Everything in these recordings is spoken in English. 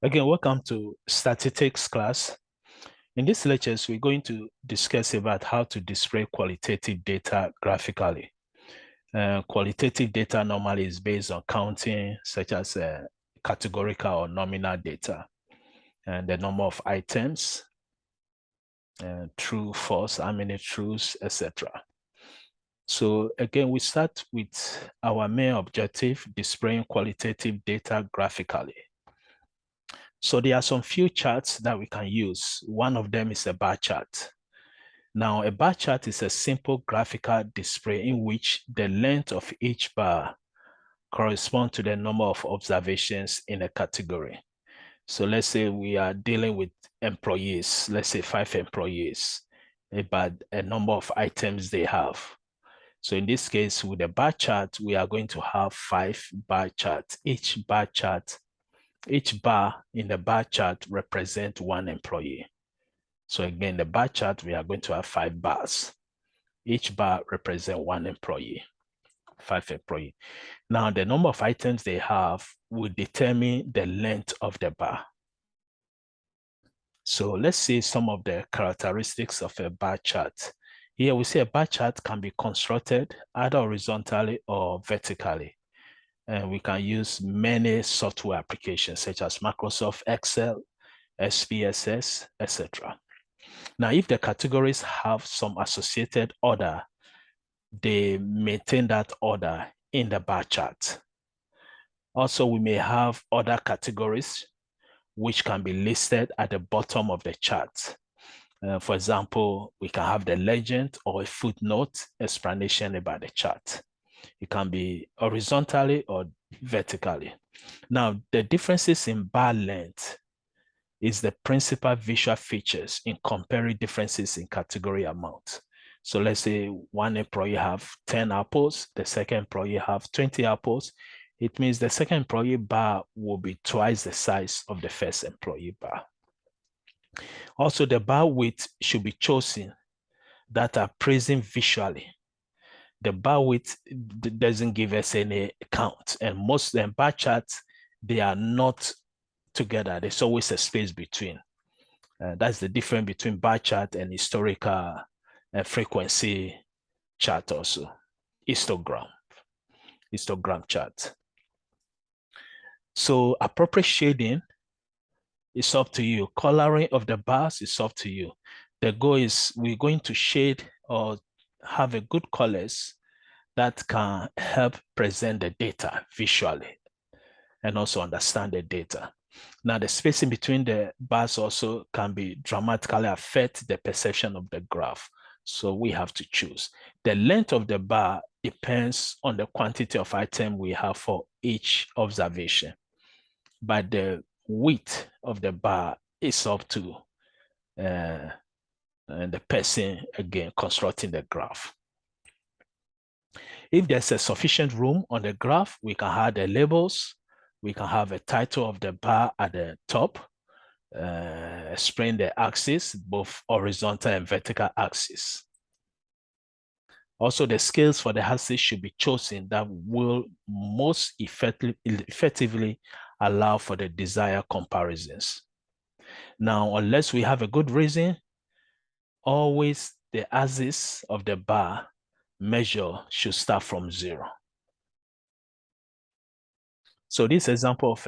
Again, welcome to statistics class. In this lectures, we're going to discuss about how to display qualitative data graphically. Qualitative data normally is based on counting, such as categorical or nominal data, and the number of items, true, false, how many truths, etc. So again, we start with our main objective, displaying qualitative data graphically. So there are some few charts that we can use. One of them is a bar chart. Now, a bar chart is a simple graphical display in which the length of each bar corresponds to the number of observations in a category. So let's say we are dealing with employees, let's say 5 employees, about a number of items they have. So in this case, with a bar chart, we are going to have 5 bar charts. Each bar in the bar chart represents 1 employee. So again, the bar chart, we are going to have 5 bars. Each bar represents 1 employee, 5 employees. Now, the number of items they have will determine the length of the bar. So let's see some of the characteristics of a bar chart. Here we see a bar chart can be constructed either horizontally or vertically. And we can use many software applications such as Microsoft Excel, SPSS, etc. Now, if the categories have some associated order, they maintain that order in the bar chart. Also, we may have other categories which can be listed at the bottom of the chart. For example, we can have the legend or a footnote explanation about the chart. It can be horizontally or vertically. Now, the differences in bar length is the principal visual features in comparing differences in category amount. So let's say one employee have 10 apples, the second employee have 20 apples. It means the second employee bar will be twice the size of the first employee bar. Also, the bar width should be chosen that are present visually. The bar width doesn't give us any count, and most of the bar charts, they are not together. There's always a space between. That's the difference between bar chart and historical frequency chart also. Histogram chart. So appropriate shading is up to you. Coloring of the bars is up to you. The goal is we're going to shade or have a good colors that can help present the data visually and also understand the data. Now, the spacing between the bars also can be dramatically affect the perception of the graph. So we have to choose. The length of the bar depends on the quantity of item we have for each observation. But the width of the bar is up to the person, again, constructing the graph. If there's a sufficient room on the graph, we can add the labels. We can have a title of the bar at the top, explain the axis, both horizontal and vertical axis. Also, the scales for the axis should be chosen that will most effectively allow for the desired comparisons. Now, unless we have a good reason, always the axis of the bar measure should start from 0. So this example of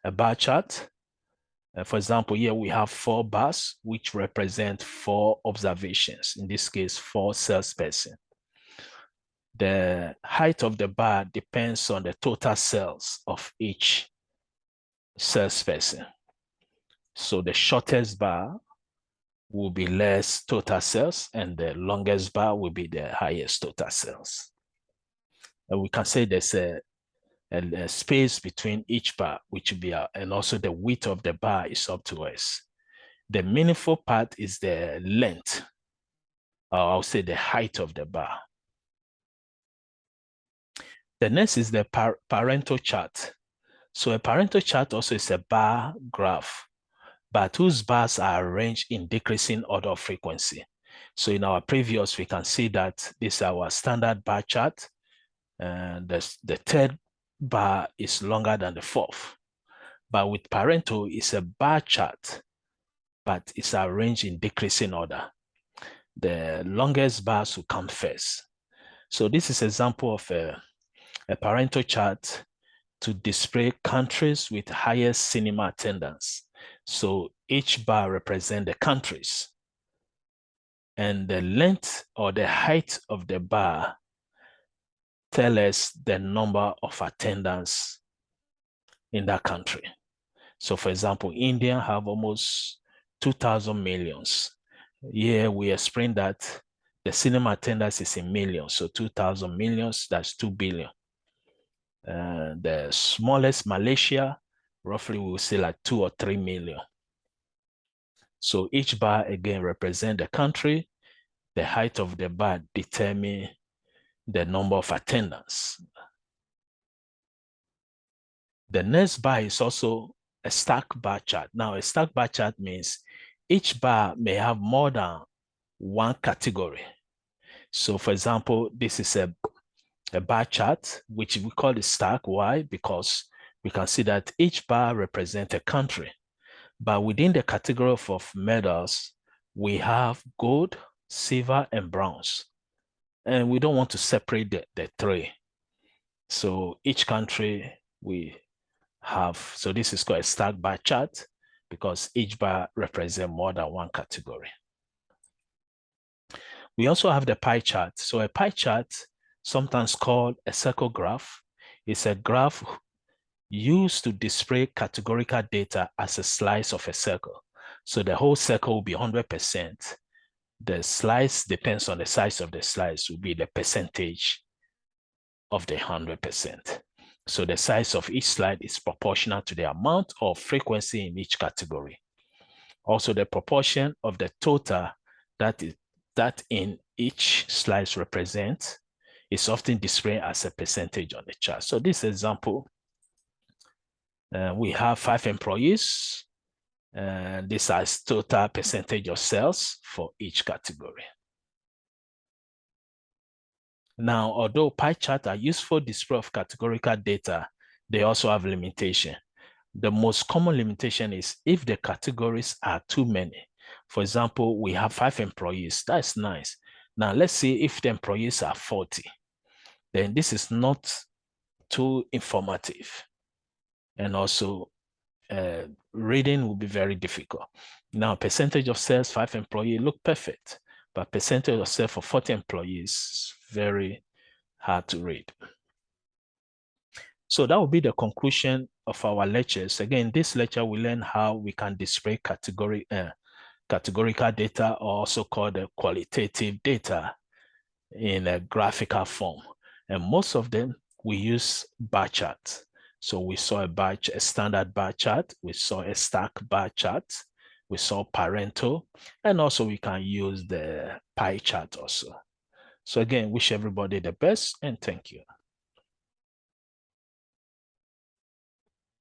a bar chart, for example, here we have 4 bars, which represent 4 observations. In this case, 4 salesperson. The height of the bar depends on the total sales of each salesperson. So the shortest bar will be less total sales, and the longest bar will be the highest total sales. And we can say there's a space between each bar, which will be, and also the width of the bar is up to us. The meaningful part is the length, or I'll say the height of the bar. The next is the Pareto chart. So a Pareto chart also is a bar graph, but whose bars are arranged in decreasing order of frequency. So in our previous, we can see that this is our standard bar chart, and the third bar is longer than the fourth. But with Pareto, it's a bar chart, but it's arranged in decreasing order. The longest bars will come first. So this is an example of a Pareto chart to display countries with highest cinema attendance. So each bar represents the countries. And the length or the height of the bar tell us the number of attendance in that country. So for example, India have almost 2,000 millions. Here we explain that the cinema attendance is in millions. So 2,000 millions, that's 2 billion. The smallest, Malaysia, roughly we will say like 2 or 3 million. So each bar again represents the country. The height of the bar determine the number of attendance. The next bar is also a stack bar chart. Now, a stack bar chart means each bar may have more than one category. So for example, this is a bar chart, which we call the stack. Why? Because we can see that each bar represents a country. But within the category of medals, we have gold, silver, and bronze. And we don't want to separate the three. So each country we have, so this is called a stack bar chart because each bar represents more than one category. We also have the pie chart. So a pie chart, sometimes called a circle graph, is a graph used to display categorical data as a slice of a circle. So the whole circle will be 100%. The slice depends on the size of the slice, will be the percentage of the 100%. So the size of each slide is proportional to the amount of frequency in each category. Also, the proportion of the total that in each slice represents is often displayed as a percentage on the chart. So this example, we have 5 employees. This is total percentage of sales for each category. Now, although pie charts are useful display of categorical data, they also have limitation. The most common limitation is if the categories are too many. For example, we have 5 employees. That's nice. Now, let's see if the employees are 40. Then this is not too informative. And also, reading will be very difficult. Now, percentage of sales, 5 employees, look perfect. But percentage of sales for 40 employees, very hard to read. So that will be the conclusion of our lectures. Again, this lecture we learn how we can display categorical data, or also called the qualitative data, in a graphical form. And most of them we use bar charts. So we saw a standard bar chart, we saw a stack bar chart, we saw Pareto, and also we can use the pie chart also. So again, wish everybody the best and thank you.